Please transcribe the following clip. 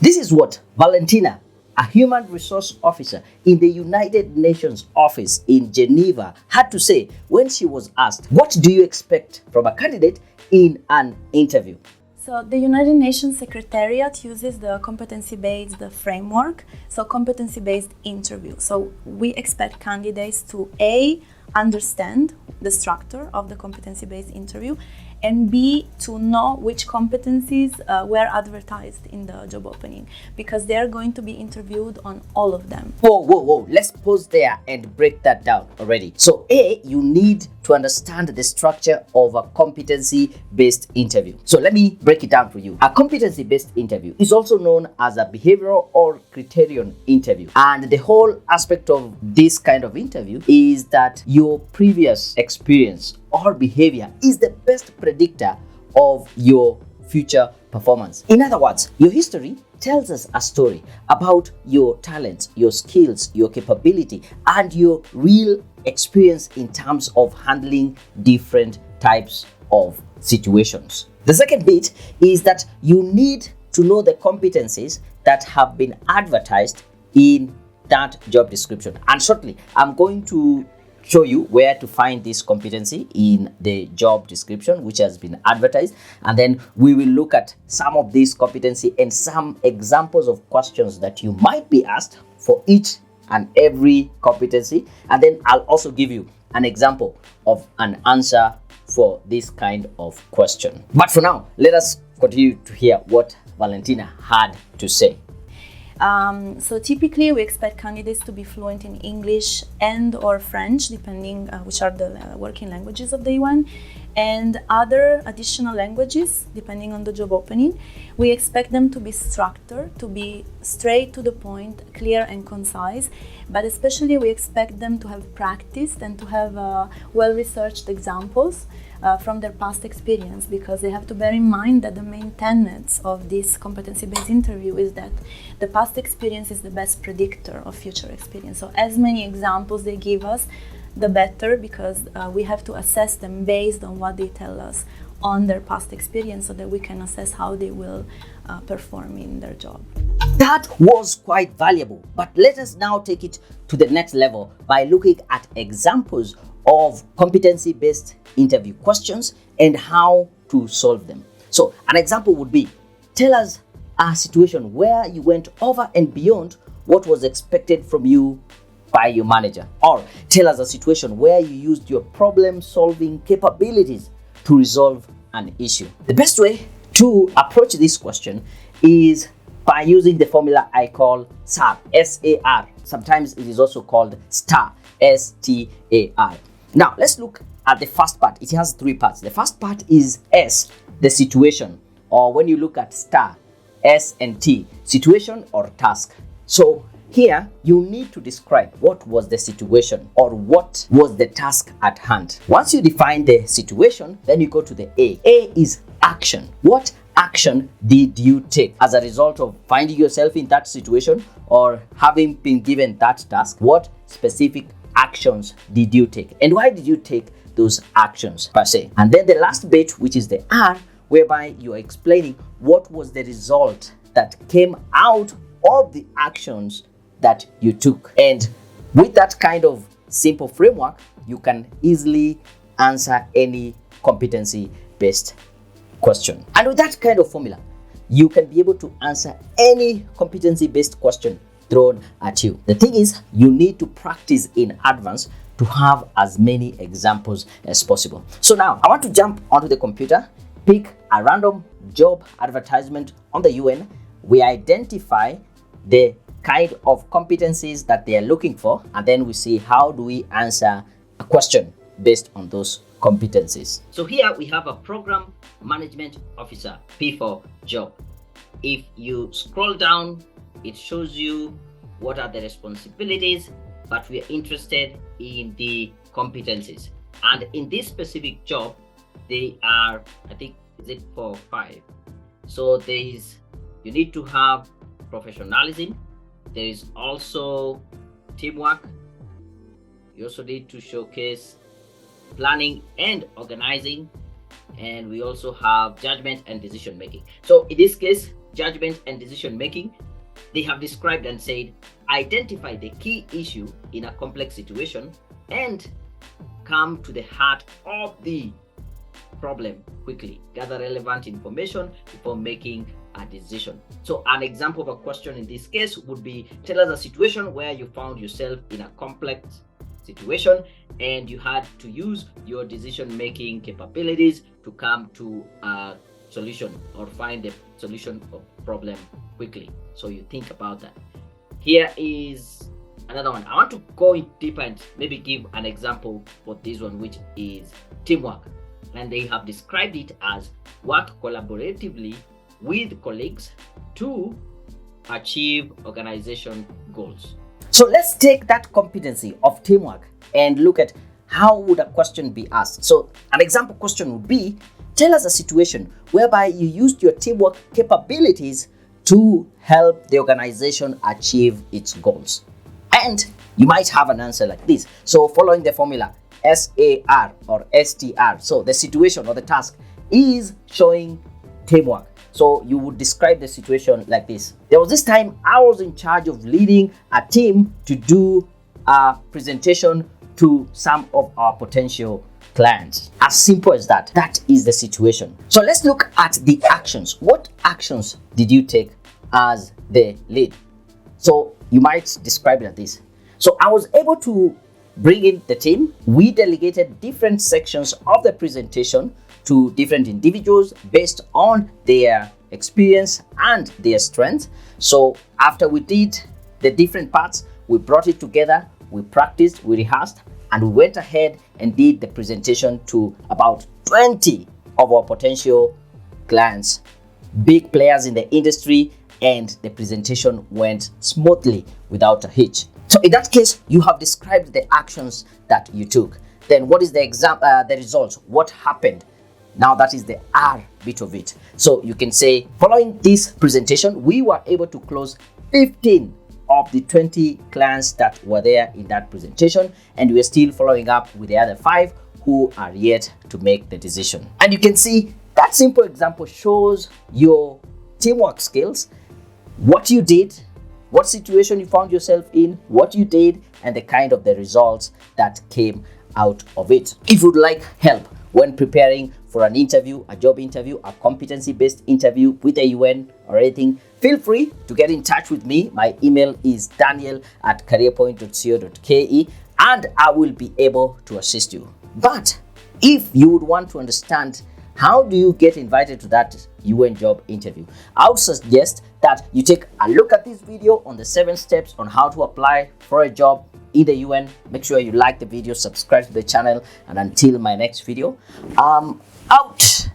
This is what Valentina, a human resource officer in the United Nations office in Geneva, had to say when she was asked, "What do you expect from a candidate in an interview?" So the United Nations Secretariat uses the competency-based framework, so competency-based interview. So we expect candidates to A, understand the structure of the competency-based interview, and B, to know which competencies were advertised in the job opening, because they are going to be interviewed on all of them. Whoa. Let's pause there and break that down already. So A, you need to understand the structure of a competency-based interview. So let me break it down for you. A competency-based interview is also known as a behavioral or criterion interview. And the whole aspect of this kind of interview is that your previous experience or behavior is the best predictor of your future performance. In other words, your history tells us a story about your talents, your skills, your capability, and your real experience in terms of handling different types of situations. The second bit is that you need to know the competencies that have been advertised in that job description. And shortly, I'm going to show you where to find this competency in the job description which has been advertised, and then we will look at some of these competency and some examples of questions that you might be asked for each and every competency, and then I'll also give you an example of an answer for this kind of question. But for now, let us continue to hear what Valentina had to say. So typically we expect candidates to be fluent in English and or French, depending which are the working languages of the UN, and other additional languages, depending on the job opening. We expect them to be structured, to be straight to the point, clear and concise, but especially we expect them to have practiced and to have well-researched examples from their past experience, because they have to bear in mind that the main tenets of this competency-based interview is that the past experience is the best predictor of future experience. So as many examples they give us, the better, because we have to assess them based on what they tell us on their past experience, so that we can assess how they will perform in their job. That was quite valuable, but let us now take it to the next level by looking at examples of competency-based interview questions and how to solve them. So an example would be, tell us a situation where you went over and beyond what was expected from you by your manager, or tell us a situation where you used your problem-solving capabilities to resolve an issue. The best way to approach this question is by using the formula I call SAR, S-A-R. Sometimes it is also called STAR, S-T-A-R. Now, let's look at the first part. It has three parts. The first part is S, the situation, or when you look at STAR, S and T, situation or task. So here, you need to describe what was the situation or what was the task at hand. Once you define the situation, then you go to the A. A is action. What action did you take as a result of finding yourself in that situation or having been given that task? What specific actions did you take, and why did you take those actions per se? And then the last bit, which is the R, whereby you are explaining what was the result that came out of the actions that you took. And with that kind of simple framework, you can easily answer any competency-based question. And with that kind of formula, you can be able to answer any competency-based question thrown at you. The thing is, you need to practice in advance to have as many examples as possible. So now I want to jump onto the computer, pick a random job advertisement on the UN. We identify the kind of competencies that they are looking for, and then we see how do we answer a question based on those competencies. So here we have a program management officer, P for job. If you scroll down, it shows you what are the responsibilities, but we are interested in the competencies. And in this specific job, they are, I think, is it 4 or 5? So you need to have professionalism. There is also teamwork. You also need to showcase planning and organizing. And we also have judgment and decision making. So in this case, judgment, and decision making. They have described and said, identify the key issue in a complex situation and come to the heart of the problem quickly. Gather relevant information before making a decision. So an example of a question in this case would be, tell us a situation where you found yourself in a complex situation and you had to use your decision making capabilities to come to a solution or find a solution of problem quickly. So you think about that. Here is another one. I want to go in deeper and maybe give an example for this one, which is teamwork. And they have described it as work collaboratively with colleagues to achieve organization goals. So let's take that competency of teamwork and look at how would a question be asked. So an example question would be, tell us a situation whereby you used your teamwork capabilities to help the organization achieve its goals. And you might have an answer like this. So following the formula SAR or STR, so the situation or the task is showing teamwork. So you would describe the situation like this. There was this time I was in charge of leading a team to do a presentation to some of our potential clients. As simple as that. That is the situation. So let's look at the actions. What actions did you take as the lead? So you might describe it like this. So I was able to bring in the team. We delegated different sections of the presentation to different individuals based on their experience and their strengths. So after we did the different parts, we brought it together, we practiced, we rehearsed, and we went ahead and did the presentation to about 20 of our potential clients, big players in the industry, and the presentation went smoothly without a hitch. So in that case, you have described the actions that you took. Then what is the the results? What happened? Now that is the R bit of it. So you can say, following this presentation, we were able to close 15 of the 20 clients that were there in that presentation, and we're still following up with the other 5 who are yet to make the decision. And you can see that simple example shows your teamwork skills, what you did, what situation you found yourself in, what you did, and the kind of the results that came out of it. If you'd like help when preparing for an interview, a job interview, a competency-based interview with the UN or anything, feel free to get in touch with me. My email is daniel@careerpoint.co.ke and I will be able to assist you. But if you would want to understand how do you get invited to that UN job interview, I would suggest that you take a look at this video on the 7 steps on how to apply for a job in the UN. Make sure you like the video, subscribe to the channel, and until my next video, I'm out.